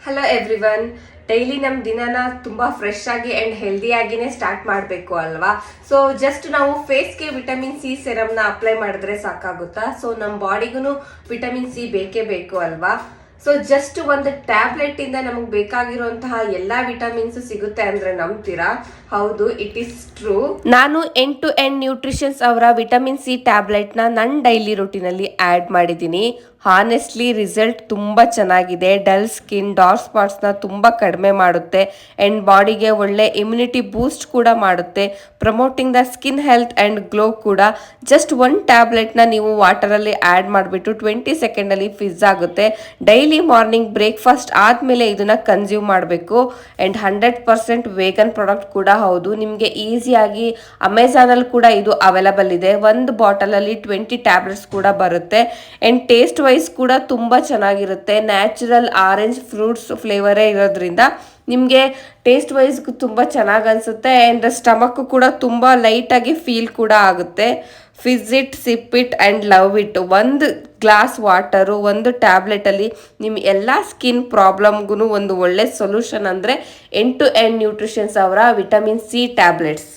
Hello everyone. Daily ನಮ್ಮ ದಿನನ ತುಂಬ fresh ಆಗಿ ಆ್ಯಂಡ್ ಹೆಲ್ದಿಯಾಗಿನೇ ಸ್ಟಾರ್ಟ್ ಮಾಡಬೇಕು ಅಲ್ವಾ? ಸೊ ಜಸ್ಟ್ ನಾವು ಫೇಸ್ಗೆ ವಿಟಮಿನ್ ಸಿ ಸೆರಮ್ನ ಅಪ್ಲೈ ಮಾಡಿದ್ರೆ ಸಾಕಾಗುತ್ತಾ? ಸೊ ನಮ್ಮ ಬಾಡಿಗೂ ವಿಟಮಿನ್ ಸಿ ಬೇಕೇ ಬೇಕು ಅಲ್ವಾ? ಸೊ ಜಸ್ಟ್ ಒಂದು ಟ್ಯಾಬ್ಲೆಟ್ ಇಂದ ನಮಗೆ ಬೇಕಾಗಿರುವಂತಹ ಎಲ್ಲಾ ವಿಟಮಿನ್ಸ್ ಸಿಗುತ್ತೆ ಅಂದ್ರೆ ನಂಬ್ತೀರಾ? ಹೌದು, ಇಟ್ ಇಸ್ ಟ್ರೂ. ನಾನು ಎಂಡ್ ಟು ಎಂಡ್ ನ್ಯೂಟ್ರಿಷನ್ಸ್ ಅವರ ವಿಟಮಿನ್ ಸಿ ಟ್ಯಾಬ್ಲೆಟ್ ನನ್ನ ಡೈಲಿ ರೂಟೀನಲ್ಲಿ ಆಡ್ ಮಾಡಿದ್ದೀನಿ. ಹಾನೆಸ್ಟ್ಲಿ ರಿಸಲ್ಟ್ ತುಂಬ ಚೆನ್ನಾಗಿದೆ. ಡಲ್ ಸ್ಕಿನ್, ಡಾರ್ಕ್ ಸ್ಪಾಟ್ಸ್ನ ತುಂಬ ಕಡಿಮೆ ಮಾಡುತ್ತೆ ಆ್ಯಂಡ್ ಬಾಡಿಗೆ ಒಳ್ಳೆ ಇಮ್ಯುನಿಟಿ ಬೂಸ್ಟ್ ಕೂಡ ಮಾಡುತ್ತೆ, promoting the skin health and glow ಕೂಡ. ಜಸ್ಟ್ ಒನ್ ಟ್ಯಾಬ್ಲೆಟ್ನ ನೀವು ವಾಟರಲ್ಲಿ ಆ್ಯಡ್ ಮಾಡಿಬಿಟ್ಟು 20 ಸೆಕೆಂಡಲ್ಲಿ ಫಿಸ್ ಆಗುತ್ತೆ. ಡೈಲಿ ಮಾರ್ನಿಂಗ್ ಬ್ರೇಕ್ಫಾಸ್ಟ್ ಆದಮೇಲೆ ಇದನ್ನು ಕನ್ಸ್ಯೂಮ್ ಮಾಡಬೇಕು. ಆ್ಯಂಡ್ 100% ವೇಗನ್ ಪ್ರಾಡಕ್ಟ್ ಕೂಡ ಹೌದು. ನಿಮಗೆ ಈಸಿಯಾಗಿ ಅಮೆಝಾನಲ್ಲಿ ಕೂಡ ಇದು ಅವೈಲಬಲ್ ಇದೆ. ಒಂದು ಬಾಟಲಲ್ಲಿ 20 ಟ್ಯಾಬ್ಲೆಟ್ಸ್ ಕೂಡ ಬರುತ್ತೆ. ಆ್ಯಂಡ್ ಟೇಸ್ಟ್ ವೈಸ್ ಕೂಡ ತುಂಬ ಚೆನ್ನಾಗಿರುತ್ತೆ. ನ್ಯಾಚುರಲ್ ಆರೆಂಜ್ ಫ್ರೂಟ್ಸ್ ಫ್ಲೇವರೇ ಇರೋದ್ರಿಂದ ನಿಮಗೆ ಟೇಸ್ಟ್ ವೈಸ್ ತುಂಬ ಚೆನ್ನಾಗಿ ಅನಿಸುತ್ತೆ. ಆ್ಯಂಡ್ ಸ್ಟಮಕ್ ಕೂಡ ತುಂಬ ಲೈಟಾಗಿ ಫೀಲ್ ಕೂಡ ಆಗುತ್ತೆ. Fizz it, sip it and love it. ಒಂದು ಗ್ಲಾಸ್ ವಾಟರು, ಒಂದು ಟ್ಯಾಬ್ಲೆಟಲ್ಲಿ ನಿಮ್ಮ ಎಲ್ಲ ಸ್ಕಿನ್ ಪ್ರಾಬ್ಲಮ್ಗೂ ಒಂದು ಒಳ್ಳೆ ಸೊಲ್ಯೂಷನ್ ಅಂದರೆ ಎಂಡ್ ಟು ಎಂಡ್ ನ್ಯೂಟ್ರಿಷನ್ಸ್ ಅವರ ವಿಟಮಿನ್ ಸಿ ಟ್ಯಾಬ್ಲೆಟ್ಸ್.